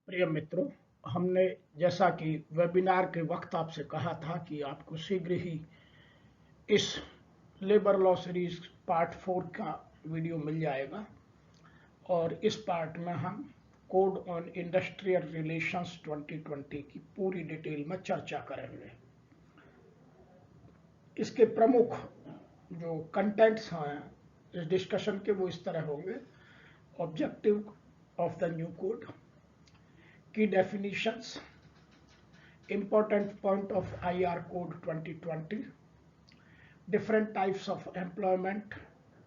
प्रिय मित्रों, हमने जैसा कि वेबिनार के वक्त आपसे कहा था कि आपको शीघ्र ही इस लेबर लॉ सीरीज पार्ट 4 का वीडियो मिल जाएगा और इस पार्ट में हम कोड ऑन इंडस्ट्रियल रिलेशंस 2020 की पूरी डिटेल में चर्चा करेंगे। इसके प्रमुख जो कंटेंट्स हैं इस डिस्कशन के वो इस तरह होंगे: objective of the new code, key definitions, important point of IR code 2020, different types of employment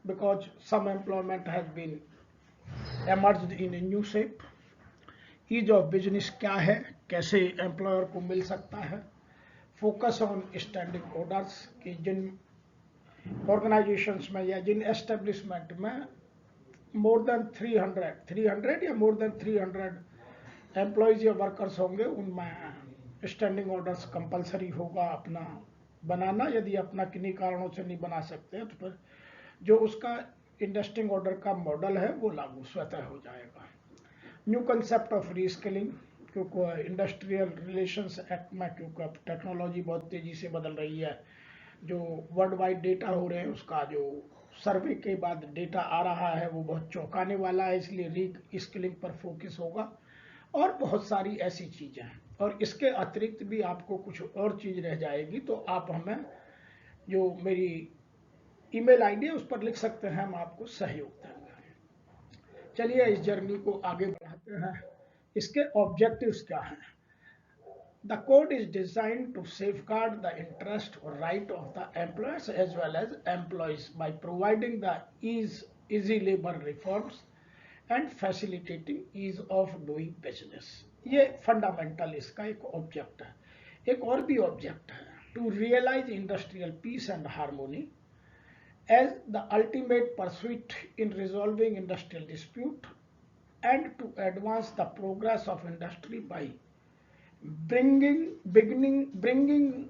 because some employment has been emerged in a new shape, ease of business क्या है, कैसे एम्प्लॉयर को मिल सकता है, फोकस ऑन स्टैंडिंग ऑर्डर्स कि जिन organisations में या जिन establishment में मोर देन 300 या मोर देन 300 एम्प्लॉयज या वर्कर्स होंगे उनमें स्टैंडिंग ऑर्डर्स कंपलसरी होगा अपना बनाना। यदि अपना किन्हीं कारणों से नहीं बना सकते हैं तो फिर जो उसका इंडस्ट्रिंग ऑर्डर का मॉडल है वो लागू स्वतः हो जाएगा। न्यू कंसेप्ट ऑफ रीस्किलिंग, क्योंकि इंडस्ट्रियल रिलेशंस एक्ट में क्योंकि अब टेक्नोलॉजी बहुत तेजी से बदल रही है, जो वर्ल्ड वाइड डेटा हो रहे हैं उसका जो सर्वे के बाद डेटा आ रहा है वो बहुत चौंकाने वाला है, इसलिए री स्किलिंग पर फोकस होगा और बहुत सारी ऐसी चीजें हैं। और इसके अतिरिक्त भी आपको कुछ और चीज रह जाएगी तो आप हमें जो मेरी ईमेल आईडी है उस पर लिख सकते हैं, हम आपको सहयोग देंगे। चलिए इस जर्नी को आगे बढ़ाते हैं। इसके ऑब्जेक्टिव्स क्या हैं? The code is designed to safeguard the interest or right of the employers as well as employees by providing the easy labor reforms and facilitating ease of doing business. ये fundamental इसका एक object है। एक और भी object है, to realise industrial peace and harmony as the ultimate pursuit in resolving industrial dispute and to advance the progress of industry by bringing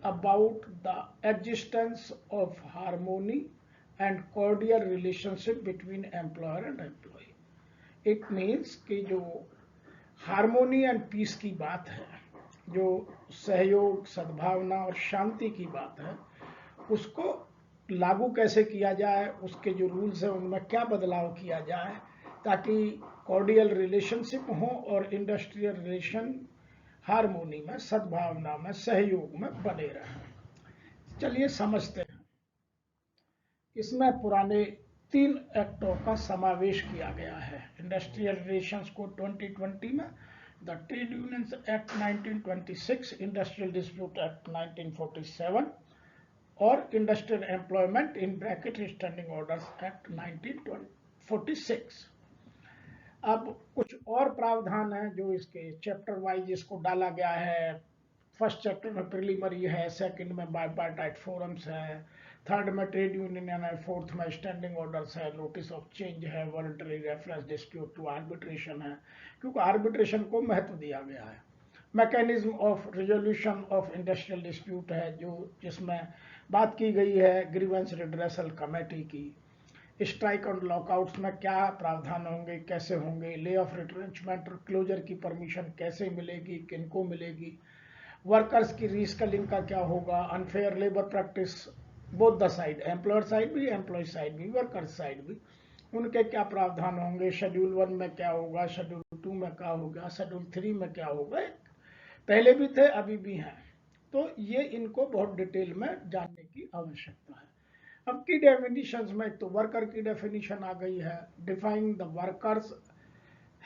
about the existence of harmony and cordial relationship between employer and employee. It means कि जो harmony and piece की बात है, जो सहयोग, सद्भावना और शांति की बात है, उसको लागू कैसे किया जाए, उसके जो रूल्स हैं उनमें क्या बदलाव किया जाए ताकि कॉर्डियल रिलेशनशिप हो और इंडस्ट्रियल रिलेशन हार्मोनी में, सद्भावना में, सहयोग में बने रहें। चलिए समझते हैं। इसमें पुराने 3 एक्टों का समावेश किया गया है इंडस्ट्रियल रिलेशंस को 2020 में: the trade unions act 1926, industrial dispute act 1947 और industrial employment in bracket standing orders act 1946। अब कुछ और प्रावधान है जो इसके चैप्टर वाइज इसको डाला गया है। फर्स्ट चैप्टर में प्रिलिमिनरी है, सेकंड में बाइपार्टाइट फोरम्स है, थर्ड में ट्रेड यूनियन है, फोर्थ में स्टैंडिंग ऑर्डर्स है, नोटिस ऑफ चेंज है, voluntary reference dispute to arbitration है, क्योंकि आर्बिट्रेशन को महत्व दिया गया है। Mechanism of resolution of industrial dispute है जो जिसमें बात की गई है ग्रीवेंस रिड्रेसल कमेटी की। स्ट्राइक और लॉकआउट्स में क्या प्रावधान होंगे, कैसे होंगे, ले ऑफ रिट्रेंचमेंट और क्लोजर की परमिशन कैसे मिलेगी, किनको मिलेगी, वर्कर्स की रीस्किलिंग का क्या होगा, unfair labour practice both the side, employer side भी, एम्प्लॉय साइड भी, वर्कर साइड भी, उनके क्या प्रावधान होंगे, शेड्यूल 1 में क्या होगा, शेड्यूल 2 में क्या होगा, शेड्यूल 3 में क्या होगा, पहले भी थे अभी भी हैं। तो ये इनको बहुत डिटेल में जानने की आवश्यकता है। अब की डेफिनेशंस में तो वर्कर की डेफिनेशन आ गई है। Define the workers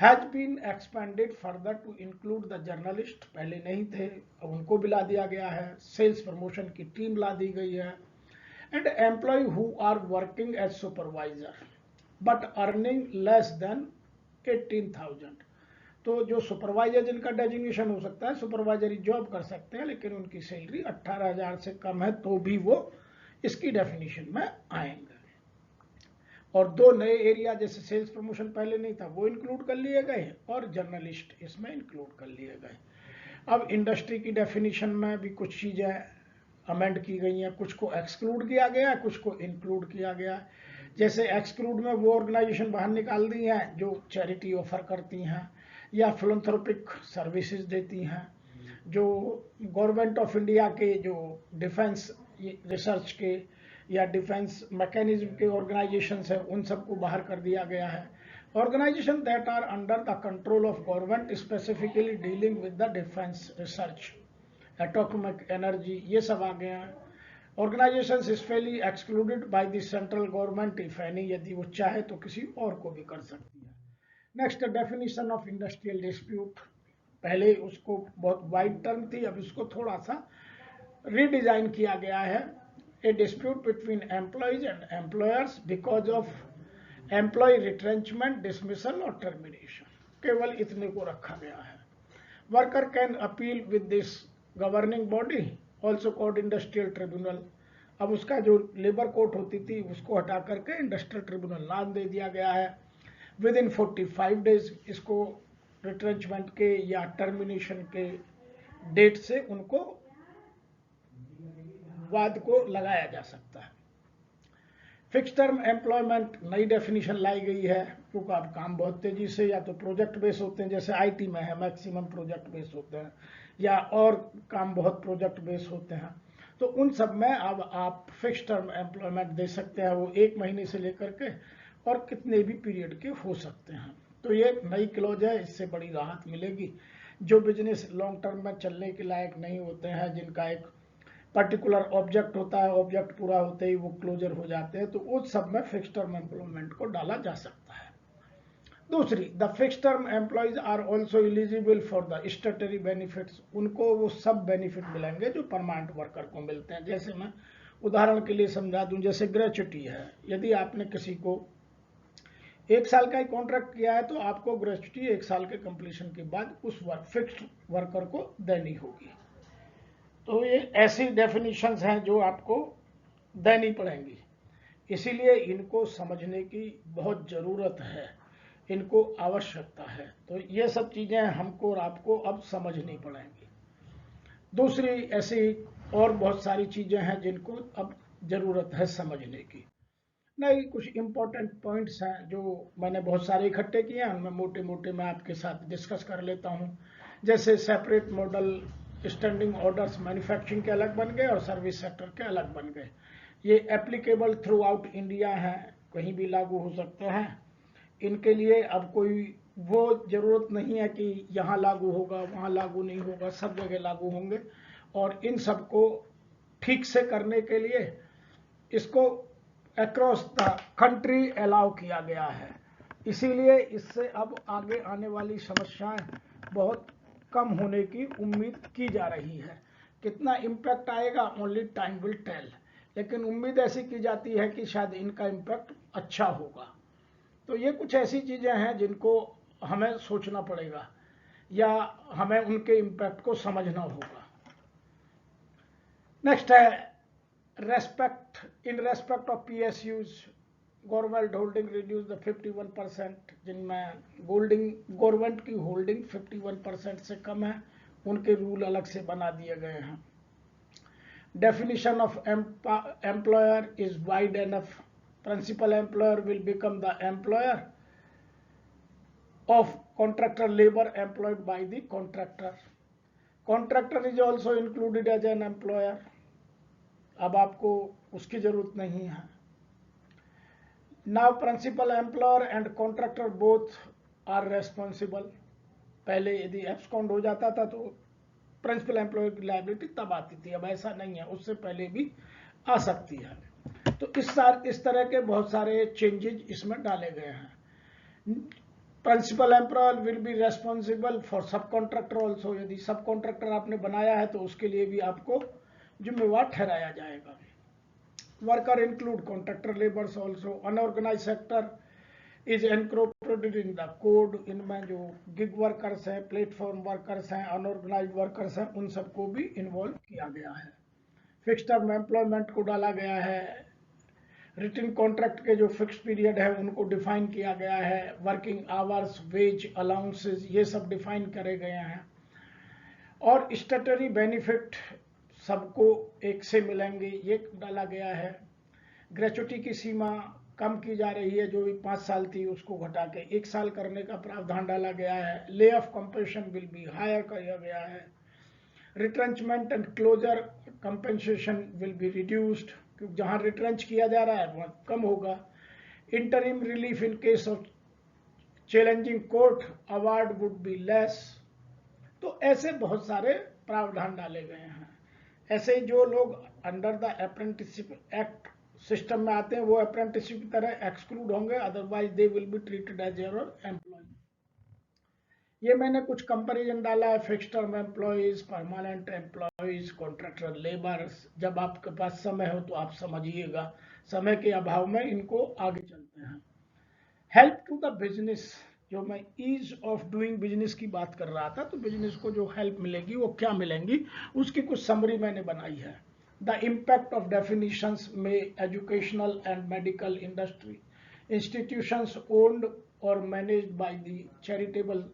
has been expanded further to include the journalist, पहले नहीं थे अब उनको भी ला दिया गया है। सेल्स प्रमोशन की टीम ला दी गई है। And employee who are working as supervisor but earning less than 18,000, तो जो सुपरवाइजर जिनका डेजिग्नेशन हो सकता है, सुपरवाइजरी जॉब कर सकते हैं लेकिन उनकी सैलरी 18,000 से कम है तो भी वो इसकी डेफिनेशन में आएंगे। और 2 नए एरिया जैसे सेल्स प्रमोशन पहले नहीं था वो इंक्लूड कर लिए गए और जर्नलिस्ट इसमें इंक्लूड कर लिए गए। अब इंडस्ट्री की डेफिनेशन में भी कुछ चीजें अमेंड की गई हैं, कुछ को एक्सक्लूड किया गया, कुछ को इंक्लूड किया गया। जैसे एक्सक्लूड में वो ऑर्गेनाइजेशन बाहर निकाल दी हैं जो चैरिटी ऑफर करती हैं, या फिलैंथ्रोपिक सर्विसेज देती हैं, जो गवर्नमेंट ऑफ इंडिया के जो डिफेंस रिसर्च के या डिफेंस मैकेनिज्म के ऑर्गेनाइजेशंस है उन सबको बाहर कर दिया गया है। Organisation that are under the control of government specifically dealing with the defence research, atomic energy, ये सब आ गए हैं। Organisations specially excluded by the central government if any, यदि वो चाहे तो किसी और को भी कर सकती है। Next, definition of industrial dispute. पहले उसको बहुत वाइड टर्म थी, अब इसको थोड़ा सा रीडिजाइन किया गया है। A dispute between employees and employers because of employ retrenchment, dismissal और टर्मिनेशन, केवल इतने को रखा गया है। Worker can appeal with this governing body also called industrial tribunal. अब उसका जो लेबर कोर्ट होती थी उसको हटा करके इंडस्ट्रियल ट्रिब्यूनल नाम दे दिया गया है। विद इन 45 डेज इसको रिट्रेंचमेंट के या टर्मिनेशन के डेट से उनको वाद को लगाया जा सकता है। फिक्स टर्म एम्प्लॉयमेंट नई डेफिनेशन लाई गई है, क्योंकि अब काम बहुत तेजी से या तो प्रोजेक्ट बेस होते हैं, जैसे आईटी में है मैक्सिमम प्रोजेक्ट बेस होते हैं, या और काम बहुत प्रोजेक्ट बेस होते हैं, तो उन सब में अब आप फिक्स टर्म एम्प्लॉयमेंट दे सकते हैं। वो 1 महीने से लेकर के और कितने भी पीरियड के हो सकते हैं। तो ये नई क्लॉज है, इससे बड़ी राहत मिलेगी। जो बिजनेस लॉन्ग टर्म में चलने के लायक नहीं होते हैं, जिनका एक पर्टिकुलर ऑब्जेक्ट होता है, ऑब्जेक्ट पूरा होते ही वो क्लोजर हो जाते हैं, तो उस सब में फिक्स टर्म एम्प्लॉयमेंट को डाला जा सकता है। दूसरी, the fix term employees are also eligible for the statutory benefits. उनको वो सब बेनिफिट मिलेंगे जो परमानेंट वर्कर को मिलते हैं। जैसे मैं उदाहरण के लिए समझा दूं, जैसे ग्रेच्युटी है, यदि आपने किसी को 1 साल का ही कॉन्ट्रैक्ट किया है तो आपको ग्रेच्युटी 1 साल के कंप्लीशन के बाद उस फिक्स्ड वर्कर को देनी होगी। तो ये ऐसी डेफिनेशंस हैं जो आपको देनी पड़ेंगी, इसीलिए इनको समझने की बहुत ज़रूरत है, इनको आवश्यकता है। तो ये सब चीज़ें हमको और आपको अब समझनी पड़ेंगी। दूसरी ऐसी और बहुत सारी चीज़ें हैं जिनको अब ज़रूरत है समझने की। नहीं, कुछ इम्पोर्टेंट पॉइंट्स हैं जो मैंने बहुत सारे इकट्ठे किए हैं, उनमें मोटे मोटे मैं आपके साथ डिस्कस कर लेता हूँ। जैसे separate model, standing orders manufacturing के अलग बन गए और सर्विस सेक्टर के अलग बन गए। ये एप्लीकेबल थ्रू आउट इंडिया हैं, कहीं भी लागू हो सकते हैं। इनके लिए अब कोई वो ज़रूरत नहीं है कि यहाँ लागू होगा वहाँ लागू नहीं होगा, सब जगह लागू होंगे। और इन सबको ठीक से करने के लिए इसको अक्रॉस द कंट्री अलाउ किया गया है, इसीलिए इससे अब आगे आने वाली समस्याएं बहुत कम होने की उम्मीद की जा रही है। कितना इम्पैक्ट आएगा ओनली टाइम विल टेल, लेकिन उम्मीद ऐसी की जाती है कि शायद इनका इम्पैक्ट अच्छा होगा। तो ये कुछ ऐसी चीज़ें हैं जिनको हमें सोचना पड़ेगा या हमें उनके इम्पैक्ट को समझना होगा। नेक्स्ट है in respect of PSUs, government holding reduce the 51%, जिनमें गवर्नमेंट की होल्डिंग 51% से कम है, उनके रूल अलग से बना दिए गए हैं। Definition of employer is wide enough. Principal employer will become the employer of contractor labor employed by the contractor. Contractor is also included as an employer. अब आपको उसकी जरूरत नहीं है। Now principal employer and contractor both are responsible. पहले यदि abscond हो जाता था तो प्रिंसिपल एम्प्लॉयर की लायबिलिटी तब आती थी, अब ऐसा नहीं है, उससे पहले भी आ सकती है। तो इस तरह के बहुत सारे चेंजेस इसमें डाले गए हैं। Principal employer will be responsible for subcontractor also. यदि सब कॉन्ट्रैक्टर आपने बनाया है तो उसके लिए भी आपको जिम्मेवार ठहराया जाएगा। Worker include contractor labours also. Unorganised sector is incorporated in the code. इनमें जो गिग वर्कर्स हैं, प्लेटफॉर्म वर्कर्स हैं, अनऑर्गेनाइज वर्कर्स हैं, उन सबको भी इन्वॉल्व किया गया है। फिक्स टर्म एम्प्लॉयमेंट को डाला गया है। रिटन कॉन्ट्रैक्ट के जो फिक्स पीरियड है उनको डिफाइन किया गया है। वर्किंग आवर्स, वेज, अलाउंसेस, ये सब डिफाइन करे गए हैं। और स्टैट्यूटरी बेनिफिट सबको एक से मिलेंगे, ये डाला गया है। ग्रेच्युटी की सीमा कम की जा रही है, जो भी 5 साल थी उसको घटा के 1 साल करने का प्रावधान डाला गया है। Lay off compensation will be higher किया गया है। Retrenchment and closure compensation will be reduced, क्योंकि जहां रिट्रेंच किया जा रहा है वहां कम होगा। Interim relief in case of challenging court award would be less. तो ऐसे बहुत सारे प्रावधान डाले गए हैं। ऐसे ही जो लोग under the apprenticeship act system में आते हैं वो अप्रेंटिसशिप की तरह एक्सक्लूड होंगे, otherwise they will be treated as your employee. ये मैंने कुछ कंपैरिजन डाला है, fixed term employees, permanent employees, contractor labours. जब आपके पास समय हो तो आप समझिएगा, समय के अभाव में इनको आगे चलते हैं। हेल्प टू द बिजनेस, जो मैं ईज ऑफ डूइंग बिजनेस की बात कर रहा था, तो बिजनेस को जो हेल्प मिलेगी वो क्या मिलेंगी उसकी कुछ समरी मैंने बनाई है। द इम्पैक्ट ऑफ डेफिनेशंस में educational and medical industry, institutions owned और मैनेज्ड बाय द चैरिटेबल,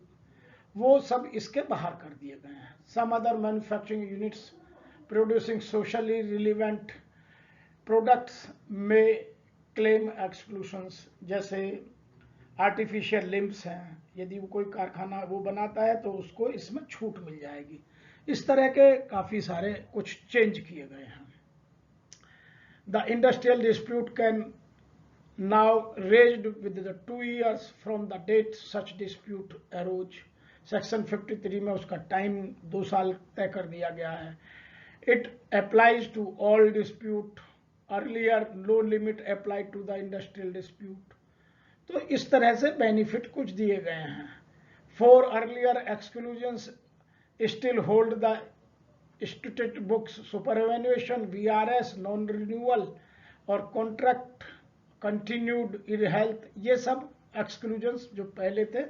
वो सब इसके बाहर कर दिए गए हैं। Some other manufacturing units producing socially relevant products में क्लेम एक्सक्लूशंस, जैसे आर्टिफिशियल लिम्स हैं, यदि वो कोई कारखाना वो बनाता है तो उसको इसमें छूट मिल जाएगी। इस तरह के काफी सारे कुछ चेंज किए गए हैं। The industrial dispute can now raised with the 2 years from the date such dispute arose। Section 53 में उसका टाइम 2 साल तय कर दिया गया है। It applies to all dispute, earlier no limit applied to the industrial dispute. तो इस तरह से बेनिफिट कुछ दिए गए हैं। 4 earlier exclusions still hold the statute books, superannuation, VRS, non renewal और कॉन्ट्रैक्ट कंटिन्यूड इन हेल्थ, ये सब एक्सक्लूजन्स जो पहले थे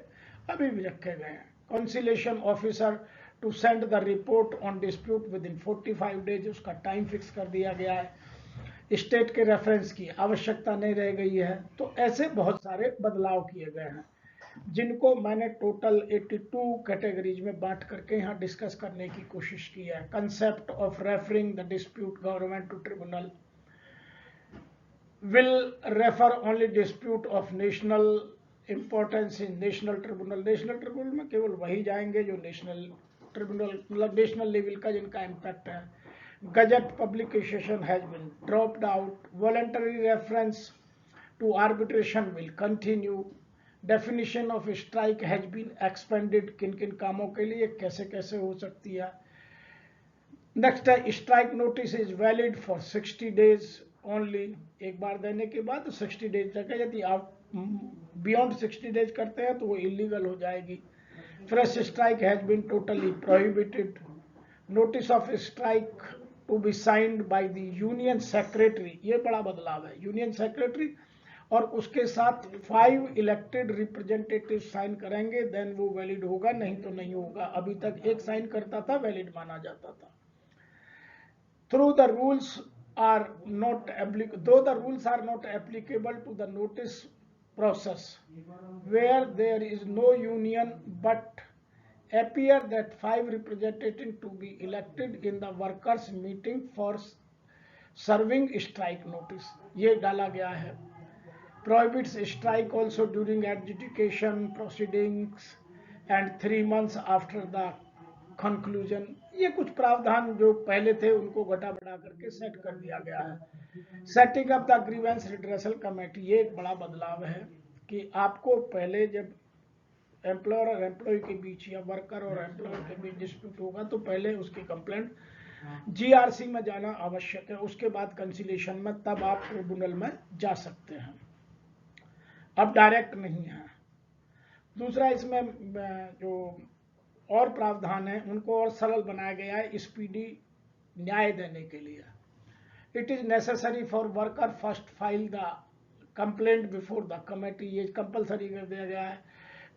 अभी भी रखे गए हैं। Conciliation officer to send the report on dispute within 45 days, उसका टाइम फिक्स कर दिया गया है। स्टेट के रेफरेंस की आवश्यकता नहीं रह गई है। तो ऐसे बहुत सारे बदलाव किए गए हैं, जिनको मैंने टोटल 82 कैटेगरीज में बांट करके यहाँ डिस्कस करने की कोशिश की है। Concept of referring the dispute government to tribunal will refer only dispute of national importance in national tribunal। National tribunal में केवल वही जाएंगे जो नेशनल ट्रिब्यूनल, मतलब नेशनल लेवल का जिनका इम्पैक्ट है। Gazette publication has been dropped out. Voluntary reference to arbitration will continue. Definition of strike has been expanded, किन किन कामों के लिए कैसे कैसे हो सकती है। नेक्स्ट है strike notice is valid for 60 days only. एक बार देने के बाद 60 डेज तक है, यदि आप बियॉन्ड 60 डेज करते हैं तो वो इलीगल हो जाएगी। Fresh strike has been totally prohibited. Notice of strike to be signed by the union secretary, ये बड़ा बदलाव है। यूनियन सेक्रेटरी और उसके साथ 5 इलेक्टेड रिप्रेजेंटेटिव साइन करेंगे, देन वो वैलिड होगा, नहीं तो नहीं होगा। अभी तक एक साइन करता था, वैलिड माना जाता था। Through the rules are not though the rules are not applicable to the notice process where there is no union, but appear that 5 representatives to be elected in the workers meeting for serving strike notice, ये डाला गया है। Prohibits strike also during adjudication proceedings and 3 months after the conclusion। ये कुछ प्रावधान जो पहले थे उनको घटा बढ़ा करके सेट कर दिया गया है। Setting up the grievance redressal committee, ये एक बड़ा बदलाव है कि आपको पहले जब एम्प्लॉयर और एम्प्लॉय के बीच या वर्कर और एम्प्लॉयर के बीच डिस्प्यूट होगा तो पहले उसकी कंप्लेंट जीआरसी में जाना आवश्यक है, उसके बाद कंसिलेशन में, तब आप ट्रिब्यूनल में जा सकते हैं। अब डायरेक्ट नहीं है। दूसरा, इसमें जो और प्रावधान है उनको और सरल बनाया गया है स्पीडी न्याय देने के लिए। It is necessary for worker first file the complaint before the committee, ये कंपलसरी कर दिया गया है।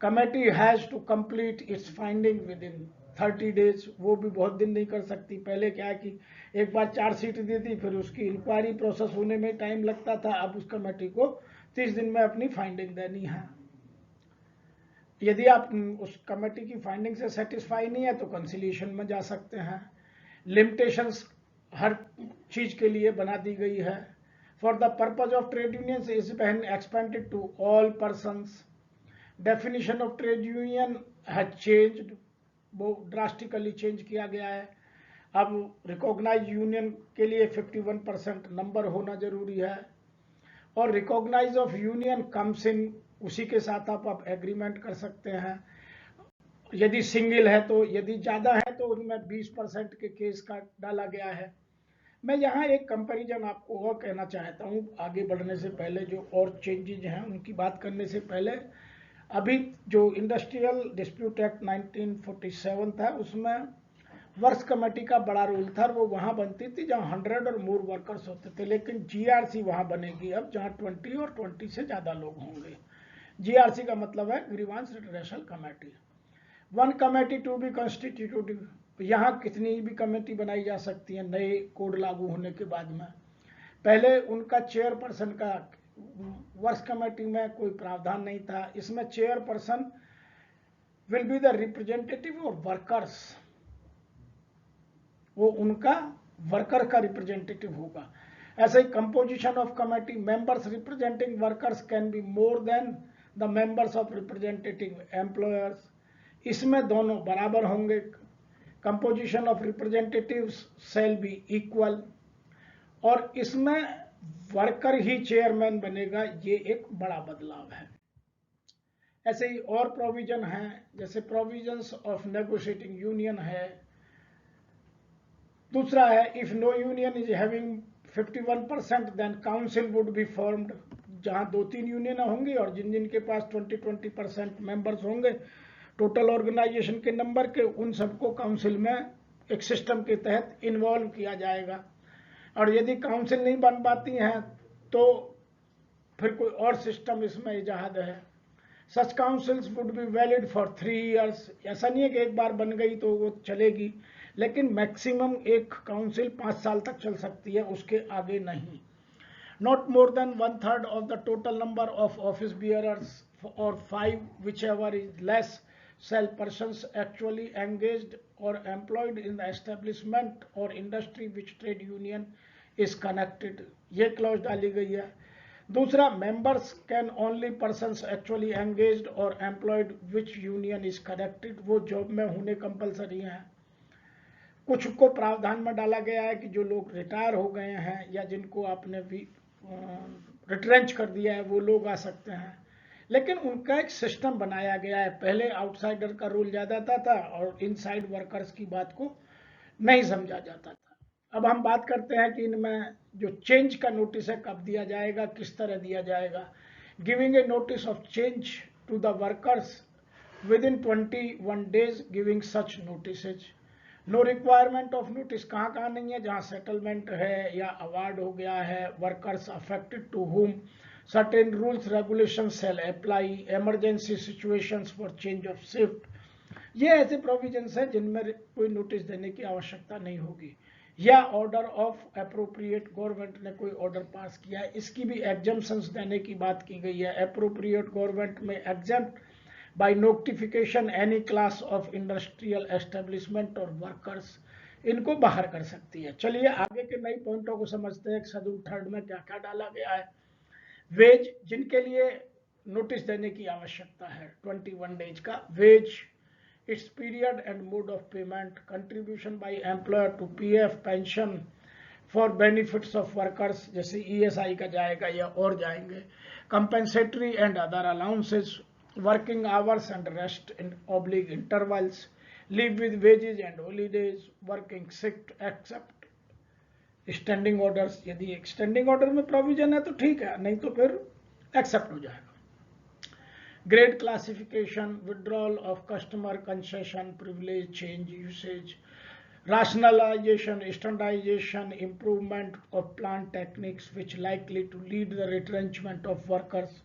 Committee has to complete its finding within 30 days, वो भी बहुत दिन नहीं कर सकती। पहले क्या है कि एक बार चार्जशीट दी थी, फिर उसकी इंक्वायरी प्रोसेस होने में टाइम लगता था। अब उस कमेटी को 30 दिन में अपनी फाइंडिंग देनी है। यदि आप उस कमेटी की फाइंडिंग से सेटिस्फाई नहीं है तो कंसिलिएशन में जा सकते हैं। लिमिटेशंस हर चीज के लिए बना दी गई है। for the purpose of trade unions is been expanded to all persons. Definition of trade union has changed, वो ड्रास्टिकली चेंज किया गया है। अब रिकॉग्नाइज यूनियन के लिए 51% नंबर होना जरूरी है, और recognise of union comes in, उसी के साथ आप एग्रीमेंट कर सकते हैं। यदि सिंगल है तो, यदि ज़्यादा है तो उनमें 20% के केस का डाला गया है। मैं यहाँ एक कंपैरिजन आपको और कहना चाहता हूँ आगे बढ़ने से पहले, जो और चेंजेज हैं उनकी बात करने से पहले। अभी जो इंडस्ट्रियल डिस्प्यूट एक्ट 1947 था, उसमें वर्क्स कमेटी का बड़ा रोल था, और वो वहाँ बनती थी जहाँ 100 और मोर वर्कर्स होते थे। लेकिन जीआरसी वहाँ बनेगी अब, जहाँ 20 और 20 से ज़्यादा लोग होंगे। जीआरसी का मतलब है grievance redressal committee. One committee to be constituted, यहाँ कितनी भी कमेटी बनाई जा सकती है नए कोड लागू होने के बाद में। पहले उनका चेयरपर्सन का वर्क्स कमेटी में कोई प्रावधान नहीं था। इसमें chairperson will be the representative of workers, वो उनका वर्कर का रिप्रेजेंटेटिव होगा। ऐसे ही composition of committee, members representing workers can be more than the members of representative employers, इसमें दोनों बराबर होंगे। Composition of representatives shall be equal, और इसमें वर्कर ही चेयरमैन बनेगा, ये एक बड़ा बदलाव है। ऐसे ही और प्रोविजन हैं, जैसे प्रोविजंस ऑफ नेगोशिएटिंग यूनियन है। दूसरा है, if no union is having 51% then council would be formed, जहां 2-3 यूनियन होंगी और जिन जिन के पास 20% मेंबर्स होंगे टोटल ऑर्गेनाइजेशन के नंबर के, उन सबको काउंसिल में एक सिस्टम के तहत इन्वॉल्व किया जाएगा। और यदि काउंसिल नहीं बन पाती हैं तो फिर कोई और सिस्टम इसमें इजाद है। Such councils would be valid for 3 years, ऐसा नहीं है कि एक बार बन गई तो वो चलेगी, लेकिन मैक्सिमम एक काउंसिल 5 साल तक चल सकती है, उसके आगे नहीं। Not more than 1/3 of the total number of office bearers और 5 whichever is less shall persons actually engaged or employed in the establishment or industry which trade union is connected, ये क्लॉज डाली गई है। दूसरा, members can only persons actually engaged or employed which union is connected, वो job में होने compulsory हैं। कुछ को प्रावधान में डाला गया है कि जो लोग रिटायर हो गए हैं या जिनको आपने भी रिट्रेंच कर दिया है वो लोग आ सकते हैं, लेकिन उनका एक सिस्टम बनाया गया है। पहले आउटसाइडर का रोल ज्यादा था और इनसाइड वर्कर्स की बात को नहीं समझा जाता था। अब हम बात करते हैं कि इनमें जो चेंज का नोटिस है कब दिया जाएगा, किस तरह दिया जाएगा। Giving a notice of change to the workers within 21 days giving such notices. No requirement of notice कहाँ नहीं है, जहाँ सेटलमेंट है या अवार्ड हो गया है, workers affected to whom certain rules regulations shall apply, emergency situations for change of shift, ये ऐसे प्रोविजंस हैं जिनमें कोई नोटिस देने की आवश्यकता नहीं होगी। या ऑर्डर ऑफ अप्रोप्रिएट, गवर्नमेंट ने कोई ऑर्डर पास किया है, इसकी भी एग्जम्पशंस देने की बात की गई है। अप्रोप्रिएट गवर्नमेंट में exempt by notification any class of industrial establishment और वर्कर्स, इनको बाहर कर सकती है। चलिए आगे के नई पॉइंटों को समझते हैं। शेड्यूल 3 में क्या क्या डाला गया है। वेज, जिनके लिए नोटिस देने की आवश्यकता है 21 days का wage, its period and mode of payment, contribution by employer to PF, pension for benefits of workers, जैसे ईएसआई का जाएगा या और जाएंगे, compensatory and other allowances, working hours and rest in oblique intervals, leave with wages and holidays, working shift except standing orders. यदि एक standing order में provision है तो ठीक है, नहीं तो फिर एक्सेप्ट हो जाएगा। Grade classification, withdrawal of customer concession, privilege, change usage, rationalization, standardization, improvement of plant techniques which likely to lead the retrenchment of workers,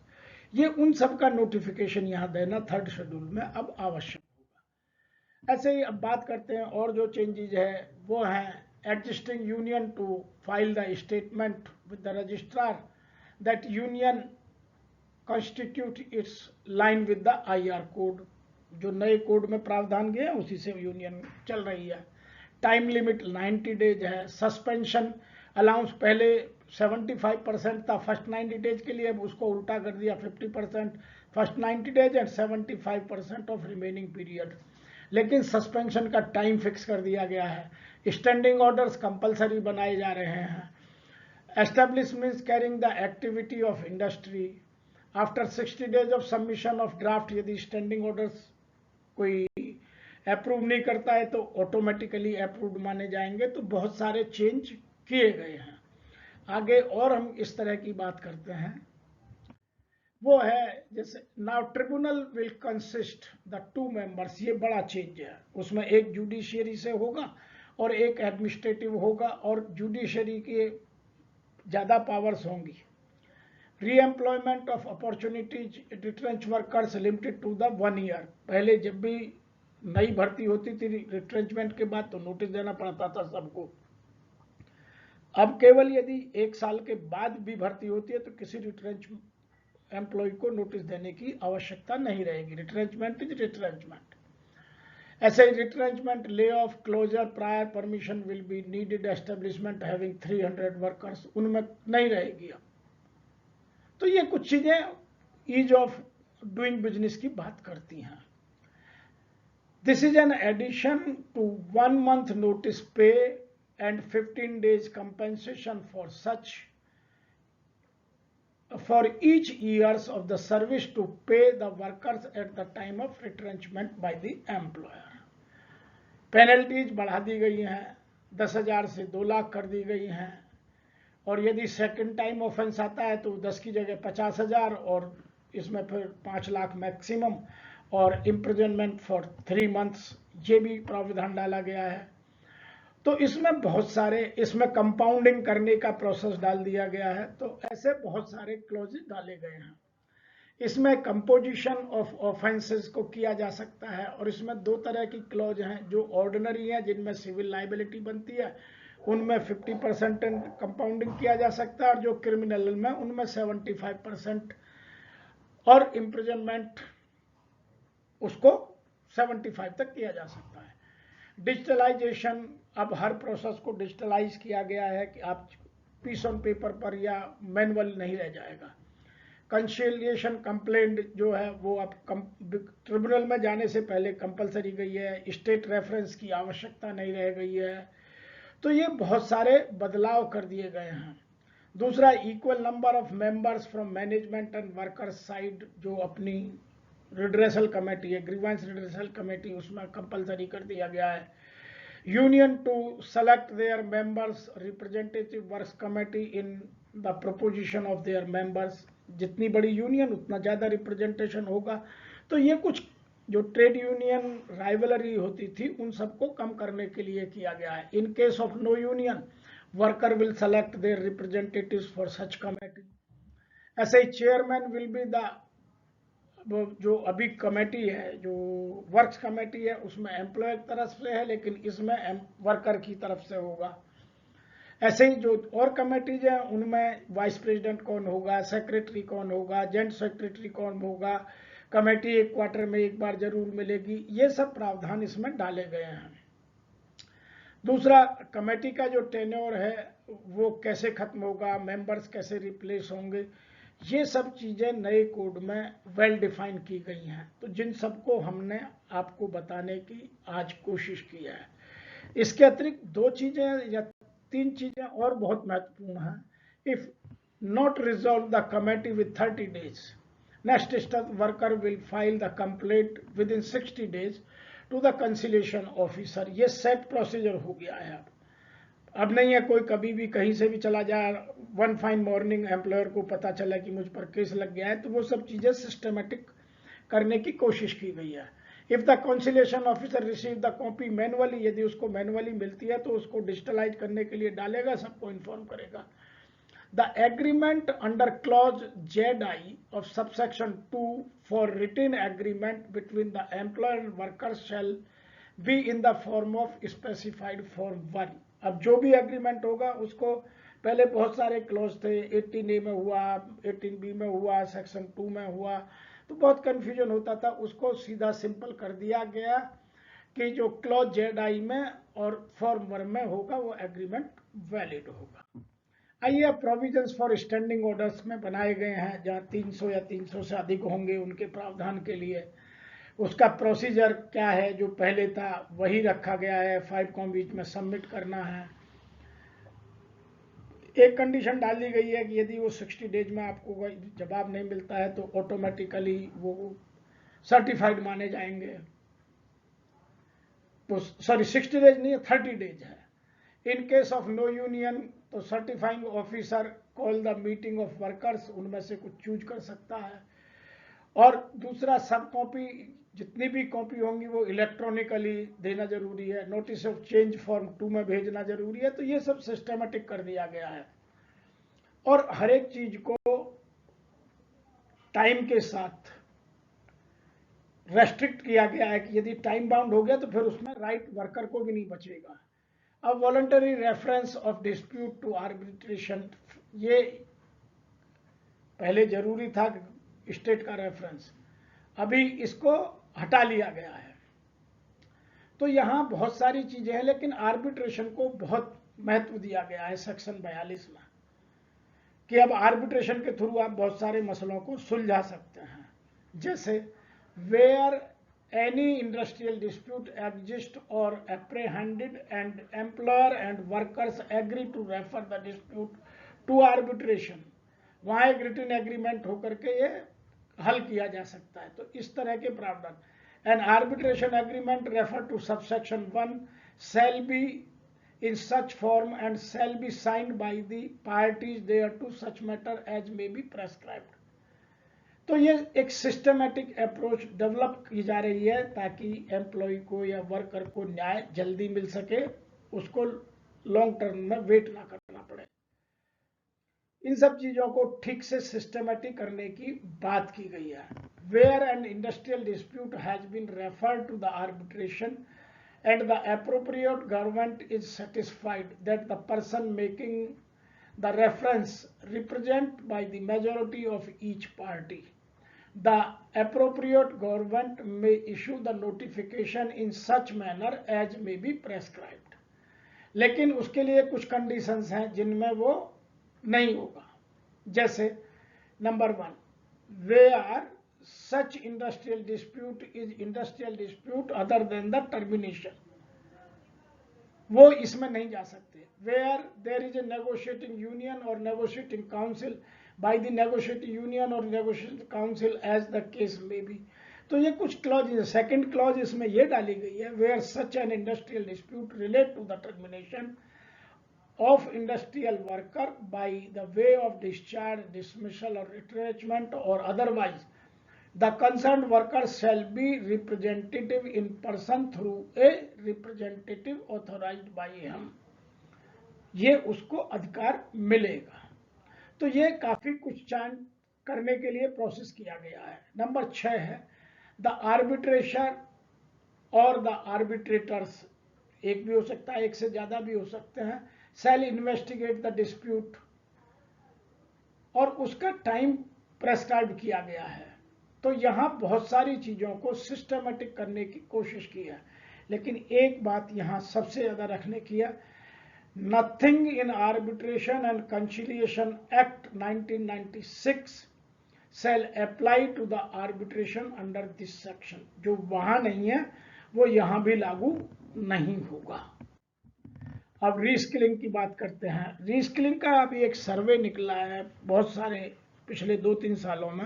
ये उन सब का नोटिफिकेशन यहाँ देना 3rd शेड्यूल में अब आवश्यक होगा। ऐसे ही अब बात करते हैं और जो चेंजेज है वो हैं adjusting union to file the statement with the registrar that union constitute its line with the IR code, जो नए कोड में प्रावधान गए उसी से यूनियन चल रही है। टाइम लिमिट 90 डेज है। सस्पेंशन अलाउंस पहले 75% था फर्स्ट 90 डेज के लिए, अब उसको उल्टा कर दिया 50% first 90 days and 75% of remaining period. लेकिन सस्पेंशन का टाइम फिक्स कर दिया गया है। स्टैंडिंग ऑर्डर्स कंपलसरी बनाए जा रहे हैं। Establishments carrying the activity of industry after 60 days of submission of draft, यदि स्टैंडिंग ऑर्डर्स कोई अप्रूव नहीं करता है तो ऑटोमेटिकली अप्रूव्ड माने जाएंगे। तो बहुत सारे चेंज किए गए हैं। आगे और हम इस तरह की बात करते हैं, वो है जैसे now tribunal will consist the 2 members, ये बड़ा चेंज है। उसमें एक जुडिशियरी से होगा और एक एडमिनिस्ट्रेटिव होगा, और जुडिशियरी के ज़्यादा पावर्स होंगी। Reemployment of opportunities retrench workers limited to the 1 year. पहले जब भी नई भर्ती होती थी रिट्रेंचमेंट के बाद तो नोटिस देना पड़ता था सबको। अब केवल यदि 1 साल के बाद भी भर्ती होती है तो किसी रिट्रेंच एम्प्लॉय को नोटिस देने की आवश्यकता नहीं रहेगी। Retrenchment is retrenchment. ऐसे ही retrenchment, lay off, closure, prior permission will be needed, establishment having 300 workers, उनमें नहीं रहेगी अब। तो ये कुछ चीजें ईज ऑफ डूइंग बिजनेस की बात करती हैं। This is an addition to 1 month notice pay and 15 days compensation for each years of the service to pay the workers at the time of retrenchment by the employer. Penalties बढ़ा दी गई हैं, 10,000 से 2 लाख कर दी गई हैं, और यदि सेकंड टाइम ऑफेंस आता है तो 10 की जगह 50,000 और इसमें फिर 5 लाख मैक्सिमम, और इम्प्रिजनमेंट फॉर 3 मंथ्स, ये भी प्रावधान डाला गया है। तो इसमें बहुत सारे, इसमें कंपाउंडिंग करने का प्रोसेस डाल दिया गया है। तो ऐसे बहुत सारे क्लॉजेज डाले गए हैं। इसमें कंपोजिशन ऑफ ऑफेंसेस को किया जा सकता है, और इसमें 2 तरह की क्लॉज हैं, जो ऑर्डिनरी है जिनमें सिविल लाइबिलिटी बनती है, उनमें 50% कंपाउंडिंग किया जा सकता है, और जो क्रिमिनल में उनमें 75%, और इम्प्रिजनमेंट उसको 75 तक किया जा सकता है। डिजिटलाइजेशन, अब हर प्रोसेस को डिजिटलाइज किया गया है कि आप पीस ऑन पेपर पर या मैनुअल नहीं रह जाएगा। कंसिलिएशन कंप्लेंट जो है वो अब ट्रिब्यूनल में जाने से पहले कंपलसरी गई है। स्टेट रेफरेंस की आवश्यकता नहीं रह गई है। तो ये बहुत सारे बदलाव कर दिए गए हैं। दूसरा, equal number of members from management and workers side, जो अपनी रिड्रेसल कमेटी है, ग्रीवेंस रिड्रेसल कमेटी, उसमें कंपलसरी कर दिया गया है। Union to select their members, representative works committee in the proposition of their members, जितनी बड़ी यूनियन उतना ज़्यादा रिप्रेजेंटेशन होगा। तो ये कुछ जो ट्रेड यूनियन राइवलरी होती थी उन सबको कम करने के लिए किया गया है। In case of no union, worker will select their representatives for such committee. ऐसे ही चेयरमैन विल बी द, जो अभी कमेटी है, जो वर्क्स कमेटी है, उसमें एम्प्लॉय की तरफ से है, लेकिन इसमें वर्कर की तरफ से होगा। ऐसे ही जो और कमेटीज हैं उनमें वाइस प्रेसिडेंट कौन होगा, सेक्रेटरी कौन होगा, जॉइंट सेक्रेटरी कौन होगा, कमेटी 1 क्वार्टर में 1 बार जरूर मिलेगी, ये सब प्रावधान इसमें डाले गए हैं। दूसरा, कमेटी का जो टेन्योर है वो कैसे खत्म होगा, मेंबर्स कैसे रिप्लेस होंगे, ये सब चीजें नए कोड में वेल डिफाइन की गई हैं। तो जिन सबको हमने आपको बताने की आज कोशिश की है। इसके अतिरिक्त 2 चीजें या 3 चीजें और बहुत महत्वपूर्ण हैं। If not resolve the committee with 30 days, next step, worker will file the complaint with in 60 days to the conciliation officer. ये सेट प्रोसीजर हो गया है। अब नहीं है कोई कभी भी कहीं से भी चला जाए, वन फाइन मॉर्निंग एम्प्लॉयर को पता चला कि मुझ पर केस लग गया है, तो वो सब चीजें सिस्टमेटिक करने की कोशिश की गई है। If the conciliation officer receive the copy manually, यदि उसको मैनुअली मिलती है तो उसको डिजिटलाइज करने के लिए डालेगा, सबको इन्फॉर्म करेगा। The agreement under clause ZI of subsection 2 for written agreement between the employer and worker shall be in the form of specified form 1। अब जो भी एग्रीमेंट होगा उसको, पहले बहुत सारे क्लॉज थे, 18A में हुआ, 18B में हुआ, सेक्शन 2 में हुआ, तो बहुत कंफ्यूजन होता था। उसको सीधा सिंपल कर दिया गया कि जो क्लॉज जेड आई में और फॉर्म 1 में होगा वो एग्रीमेंट वैलिड होगा। आइए प्रोविजंस फॉर स्टैंडिंग ऑर्डर्स में बनाए गए हैं, जहां 300 या 300 से अधिक होंगे उनके प्रावधान के लिए उसका प्रोसीजर क्या है, जो पहले था वही रखा गया है। 5 कॉम बीच में सबमिट करना है। एक कंडीशन डाल दी गई है कि यदि वो 60 डेज में आपको जवाब नहीं मिलता है तो ऑटोमेटिकली वो सर्टिफाइड माने जाएंगे। तो सॉरी 60 डेज नहीं है, 30 डेज है। In case of no union तो certifying officer call the meeting of workers, उनमें से कुछ चूज कर सकता है। और दूसरा, सब कॉपी जितनी भी कॉपी होंगी वो इलेक्ट्रॉनिकली देना जरूरी है। नोटिस ऑफ चेंज फॉर्म 2 में भेजना जरूरी है। तो ये सब सिस्टमेटिक कर दिया गया है और हर एक चीज को टाइम के साथ रेस्ट्रिक्ट किया गया है कि यदि टाइम बाउंड हो गया तो फिर उसमें राइट वर्कर को भी नहीं बचेगा। अब voluntary reference of dispute to arbitration, ये पहले जरूरी था स्टेट का रेफरेंस, अभी इसको हटा लिया गया है। तो यहां बहुत सारी चीजें हैं, लेकिन आर्बिट्रेशन को बहुत महत्व दिया गया है सेक्शन 42 में कि अब आर्बिट्रेशन के थ्रू आप बहुत सारे मसलों को सुलझा सकते हैं। जैसे where any industrial dispute exists or apprehended and employer and workers agree to refer the dispute to arbitration, वहां एक रिटन एग्रीमेंट होकर के ये हल किया जा सकता है। तो इस तरह के प्रावधान, an arbitration agreement refer to subsection 1 shall be in such form and shall be signed by the parties thereto such matter as may be prescribed। तो ये एक सिस्टमेटिक अप्रोच डेवलप की जा रही है ताकि एम्प्लॉय को या वर्कर को न्याय जल्दी मिल सके, उसको लॉन्ग टर्म में वेट ना करना पड़े। इन सब चीजों को ठीक से सिस्टमेटिक करने की बात की गई है। Where an industrial dispute has been referred to the arbitration and the appropriate government is satisfied that the person making the reference represent by the majority of each party, the appropriate government may issue the notification in such manner as may be prescribed। लेकिन उसके लिए कुछ conditions हैं जिनमें वो नहीं होगा। जैसे number 1, where such industrial dispute is industrial dispute other than the termination, वो इसमें नहीं जा सकते। where there is a negotiating union or negotiating council by the negotiating union or negotiating council as the case may be। तो ये कुछ clause, second clause इसमें ये डाली गई है, where such an industrial dispute relate to the termination of industrial worker by the way of discharge, dismissal or retrenchment or otherwise, the concerned worker shall be representative in person through a representative authorized by him। ये उसको अधिकार मिलेगा। तो ये काफी कुछ change करने के लिए प्रोसेस किया गया है। नंबर 6 है द आर्बिट्रेशन और द आर्बिट्रेटर्स, एक भी हो सकता है, एक से ज्यादा भी हो सकते हैं, shall investigate the dispute, और उसका टाइम प्रेस्क्राइब किया गया है। तो यहां बहुत सारी चीजों को सिस्टमेटिक करने की कोशिश की है, लेकिन एक बात यहां सबसे ज्यादा रखने की है, nothing in arbitration and conciliation act 1996 shall apply to the arbitration under this section। जो वहां नहीं है वो यहां भी लागू नहीं होगा। अब रीस्किलिंग की बात करते हैं। रीस्किलिंग का अभी एक सर्वे निकला है बहुत सारे पिछले 2-3 सालों में,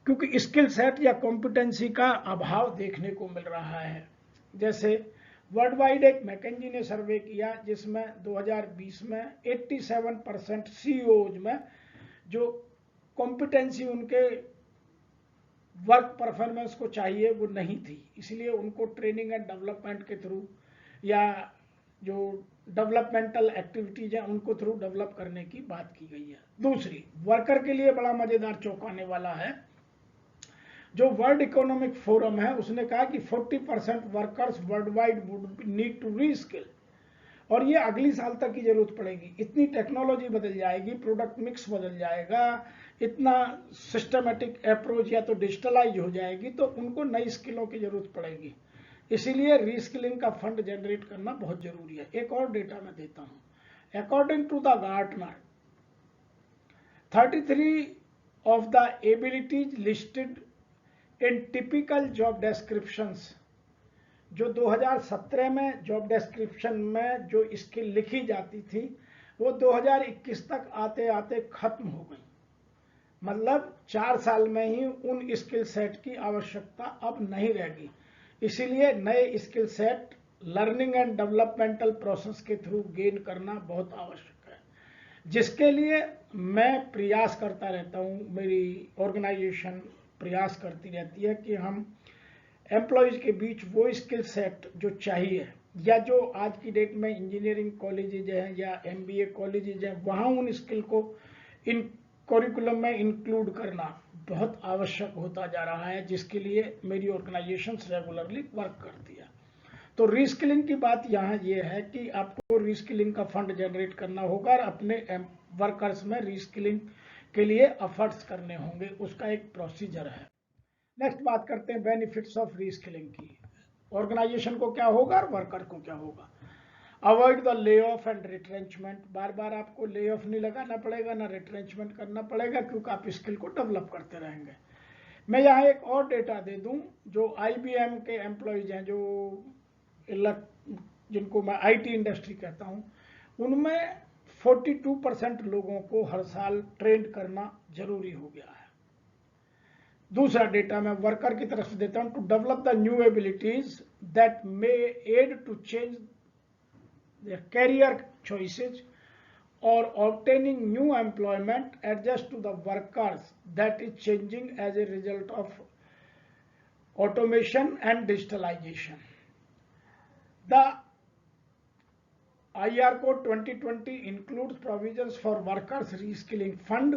क्योंकि स्किल सेट या कॉम्पिटेंसी का अभाव देखने को मिल रहा है। जैसे वर्ल्ड वाइड एक मैकेंजी ने सर्वे किया जिसमें 2020 में 87% सीईओज में जो कॉम्पिटेंसी उनके वर्क परफॉर्मेंस को चाहिए वो नहीं थी, इसलिए उनको ट्रेनिंग एंड डेवलपमेंट के थ्रू या जो डेवलपमेंटल एक्टिविटीज हैं उनको थ्रू डेवलप करने की बात की गई है। दूसरी, वर्कर के लिए बड़ा मजेदार चौंकाने वाला है, जो वर्ल्ड इकोनॉमिक फोरम है उसने कहा कि 40% workers world wide would need to reskill, और ये अगली साल तक की जरूरत पड़ेगी। इतनी टेक्नोलॉजी बदल जाएगी, प्रोडक्ट मिक्स बदल जाएगा, इतना सिस्टमेटिक अप्रोच या तो डिजिटलाइज हो जाएगी, तो उनको नई स्किलों की जरूरत पड़ेगी। इसीलिए रीस्किलिंग का फंड जनरेट करना बहुत जरूरी है। एक और डेटा मैं देता हूं। According to the Gartner, 33 of the abilities listed in typical job descriptions, जो 2017 में जॉब डिस्क्रिप्शन में जो स्किल लिखी जाती थी वो 2021 तक आते आते खत्म हो गई। मतलब 4 साल में ही उन स्किल सेट की आवश्यकता अब नहीं रहेगी। इसीलिए नए skill set learning and developmental process के थ्रू गेन करना बहुत आवश्यक है, जिसके लिए मैं प्रयास करता रहता हूं। मेरी ऑर्गेनाइजेशन प्रयास करती रहती है कि हम एम्प्लॉयज के बीच वो स्किल सेट जो चाहिए, या जो आज की डेट में इंजीनियरिंग कॉलेजेज हैं या MBA कॉलेजेज हैं, वहां उन स्किल को इन करिकुलम में इंक्लूड करना बहुत आवश्यक होता जा रहा है, जिसके लिए मेरी ऑर्गेनाइजेशन रेगुलरली वर्क करती है। तो रीस्किलिंग की बात यहाँ ये है कि आपको रीस्किलिंग का फंड जनरेट करना होगा और अपने वर्कर्स में रीस्किलिंग के लिए एफर्ट्स करने होंगे, उसका एक प्रोसीजर है। नेक्स्ट बात करते हैं बेनिफिट्स ऑफ रीस्किलिंग की। ऑर्गेनाइजेशन को क्या होगा और वर्कर को क्या होगा। Avoid the lay off and retrenchment, बार बार आपको ले ऑफ नहीं लगाना पड़ेगा, ना रिट्रेंचमेंट करना पड़ेगा, क्योंकि आप स्किल को डेवलप करते रहेंगे। मैं यहाँ एक और डेटा दे दूं, जो IBM के एम्प्लॉयज हैं, जो जिनको मैं IT इंडस्ट्री कहता हूं, उनमें 42% लोगों को हर साल ट्रेन करना जरूरी हो गया है। दूसरा डेटा मैं वर्कर की तरफ से देता हूं। To develop the new abilities that may aid to change their career choices or obtaining new employment, adjust to the workers that is changing as a result of automation and digitalization. The IR Code 2020 includes provisions for workers reskilling fund,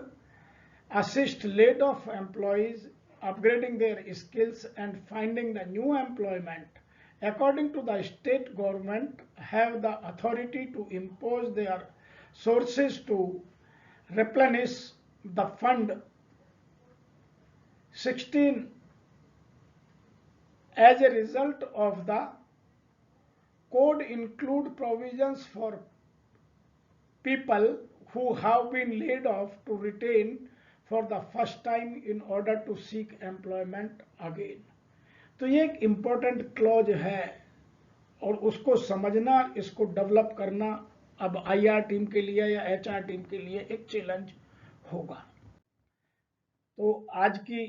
assist laid off employees upgrading their skills and finding the new employment. According to the state government have the authority to impose their sources to replenish the fund. 16 as a result of the code include provisions for people who have been laid off to retain for the first time in order to seek employment again. तो ये एक important clause है और उसको समझना, इसको develop करना अब IR टीम के लिए या HR टीम के लिए एक चैलेंज होगा। तो आज की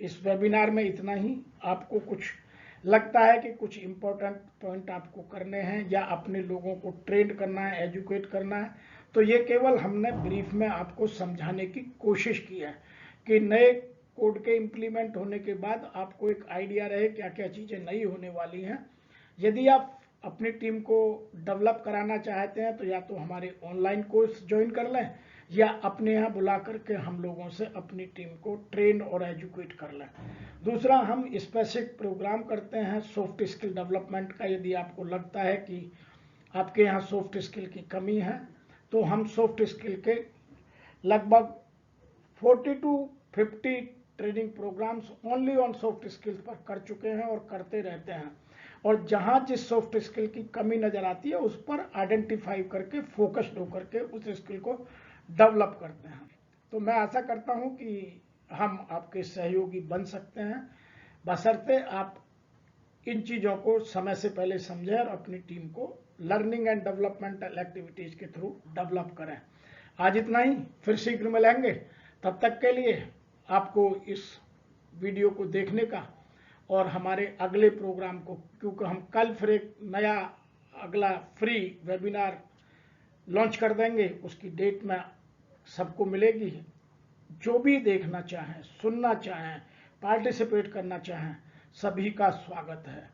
इस वेबिनार में इतना ही। आपको कुछ लगता है कि कुछ इम्पोर्टेंट पॉइंट आपको करने हैं या अपने लोगों को ट्रेन करना है, एजुकेट करना है, तो ये केवल हमने ब्रीफ में आपको समझाने की कोशिश की है कि नए कोड के इम्प्लीमेंट होने के बाद आपको एक आइडिया रहे क्या क्या चीज़ें नई होने वाली हैं। यदि आप अपनी टीम को डेवलप कराना चाहते हैं तो या तो हमारे ऑनलाइन कोर्स ज्वाइन कर लें या अपने यहाँ बुला करके हम लोगों से अपनी टीम को ट्रेन और एजुकेट कर लें। दूसरा, हम स्पेसिफिक प्रोग्राम करते हैं सॉफ्ट स्किल डेवलपमेंट का। यदि आपको लगता है कि आपके यहाँ सॉफ्ट स्किल की कमी है तो हम सॉफ्ट स्किल के लगभग 40 to 50 training programmes only on soft skills पर कर चुके हैं और करते रहते हैं, और जहां जिस सॉफ्ट स्किल की कमी नजर आती है उस पर आइडेंटिफाई करके फोकस्ड होकर के उस स्किल को डेवलप करते हैं। तो मैं आशा करता हूं कि हम आपके सहयोगी बन सकते हैं, बशर्ते आप इन चीज़ों को समय से पहले समझें और अपनी टीम को लर्निंग एंड डेवलपमेंटल एक्टिविटीज के थ्रू डेवलप करें। आज इतना ही, फिर शीघ्र मिलेंगे। तब तक के लिए आपको इस वीडियो को देखने का और हमारे अगले प्रोग्राम को, क्योंकि हम कल फिर एक नया अगला फ्री वेबिनार लॉन्च कर देंगे, उसकी डेट में सबको मिलेगी। जो भी देखना चाहें, सुनना चाहें, पार्टिसिपेट करना चाहें, सभी का स्वागत है।